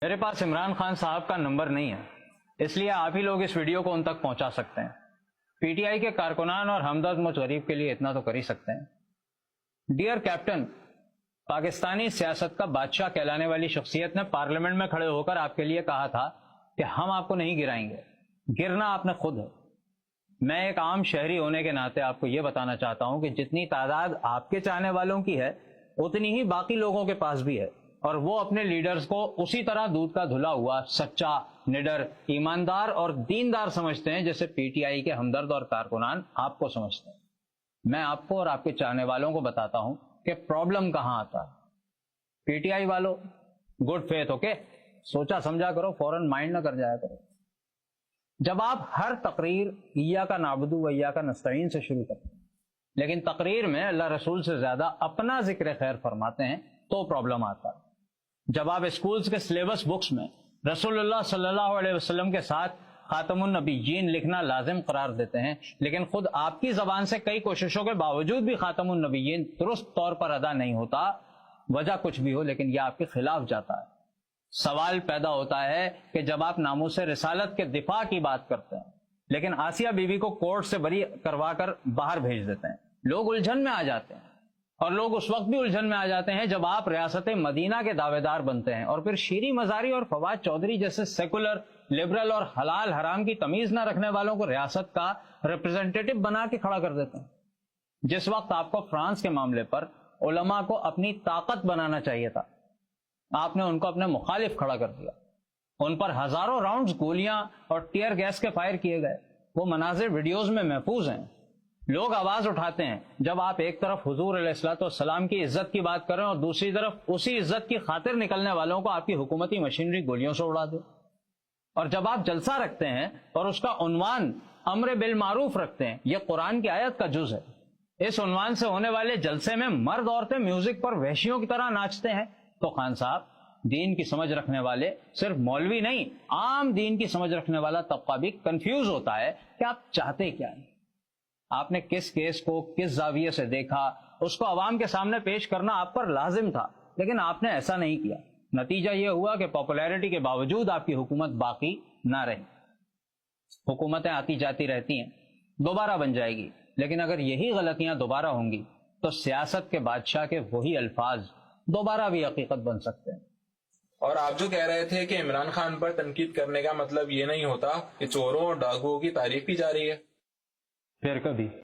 میرے پاس عمران خان صاحب کا نمبر نہیں ہے، اس لیے آپ ہی لوگ اس ویڈیو کو ان تک پہنچا سکتے ہیں۔ پی ٹی آئی کے کارکنان اور ہمدرد مجھ غریب کے لیے اتنا تو کر ہی سکتے ہیں۔ ڈیئر کیپٹن، پاکستانی سیاست کا بادشاہ کہلانے والی شخصیت نے پارلیمنٹ میں کھڑے ہو کر آپ کے لیے کہا تھا کہ ہم آپ کو نہیں گرائیں گے، گرنا آپ نے خود ہے۔ میں ایک عام شہری ہونے کے ناطے آپ کو یہ بتانا چاہتا ہوں کہ جتنی تعداد آپ کے چاہنے والوں کی ہے اتنی ہی باقی لوگوں کے پاس بھی ہے، اور وہ اپنے لیڈرز کو اسی طرح دودھ کا دھلا ہوا سچا، نڈر، ایماندار اور دیندار سمجھتے ہیں جیسے پی ٹی آئی کے ہمدرد اور کارکنان آپ کو سمجھتے ہیں۔ میں آپ کو اور آپ کے چاہنے والوں کو بتاتا ہوں کہ پرابلم کہاں آتا ہے۔ پی ٹی آئی والوں، گڈ فیتھ، اوکے، سوچا سمجھا کرو، فوراً مائنڈ نہ کر جایا کرو۔ جب آپ ہر تقریر ایاک نعبد و ایاک نستعین سے شروع کرتے ہیں لیکن تقریر میں اللہ رسول سے زیادہ اپنا ذکر خیر فرماتے ہیں تو پرابلم آتا ہے۔ جب آپ اسکولز کے سلیبس بکس میں رسول اللہ صلی اللہ علیہ وسلم کے ساتھ خاتم النبیین لکھنا لازم قرار دیتے ہیں لیکن خود آپ کی زبان سے کئی کوششوں کے باوجود بھی خاتم النبیین درست طور پر ادا نہیں ہوتا، وجہ کچھ بھی ہو لیکن یہ آپ کے خلاف جاتا ہے۔ سوال پیدا ہوتا ہے کہ جب آپ ناموس رسالت کے دفاع کی بات کرتے ہیں لیکن آسیہ بی بی کو کورٹ سے بری کروا کر باہر بھیج دیتے ہیں، لوگ الجھن میں آ جاتے ہیں، اور لوگ اس وقت بھی الجھن میں آ جاتے ہیں جب آپ ریاست مدینہ کے دعوے دار بنتے ہیں اور پھر شیری مزاری اور فواد چودھری جیسے سیکولر، لبرل اور حلال حرام کی تمیز نہ رکھنے والوں کو ریاست کا ریپرزینٹیٹو بنا کے کھڑا کر دیتے ہیں۔ جس وقت آپ کو فرانس کے معاملے پر علماء کو اپنی طاقت بنانا چاہیے تھا، آپ نے ان کو اپنے مخالف کھڑا کر دیا، ان پر ہزاروں راؤنڈز گولیاں اور ٹیئر گیس کے فائر کیے گئے۔ وہ مناظر ویڈیوز میں محفوظ ہیں۔ لوگ آواز اٹھاتے ہیں جب آپ ایک طرف حضور علیہ الصلوۃ والسلام کی عزت کی بات کریں اور دوسری طرف اسی عزت کی خاطر نکلنے والوں کو آپ کی حکومتی مشینری گولیوں سے اڑا دے، اور جب آپ جلسہ رکھتے ہیں اور اس کا عنوان امر بالمعروف رکھتے ہیں، یہ قرآن کی آیت کا جز ہے، اس عنوان سے ہونے والے جلسے میں مرد عورتیں میوزک پر وحشیوں کی طرح ناچتے ہیں، تو خان صاحب، دین کی سمجھ رکھنے والے، صرف مولوی نہیں، عام دین کی سمجھ رکھنے والا طبقہ بھی کنفیوز ہوتا ہے کہ آپ چاہتے کیا ہیں۔ آپ نے کس کیس کو کس زاویے سے دیکھا، اس کو عوام کے سامنے پیش کرنا آپ پر لازم تھا، لیکن آپ نے ایسا نہیں کیا۔ نتیجہ یہ ہوا کہ پاپولیرٹی کے باوجود آپ کی حکومت باقی نہ رہی۔ حکومتیں آتی جاتی رہتی ہیں، دوبارہ بن جائے گی، لیکن اگر یہی غلطیاں دوبارہ ہوں گی تو سیاست کے بادشاہ کے وہی الفاظ دوبارہ بھی حقیقت بن سکتے ہیں۔ اور آپ جو کہہ رہے تھے کہ عمران خان پر تنقید کرنے کا مطلب یہ نہیں ہوتا کہ چوروں اور ڈاکوؤں کی تعریف کی جا رہی ہے، پھر کبھی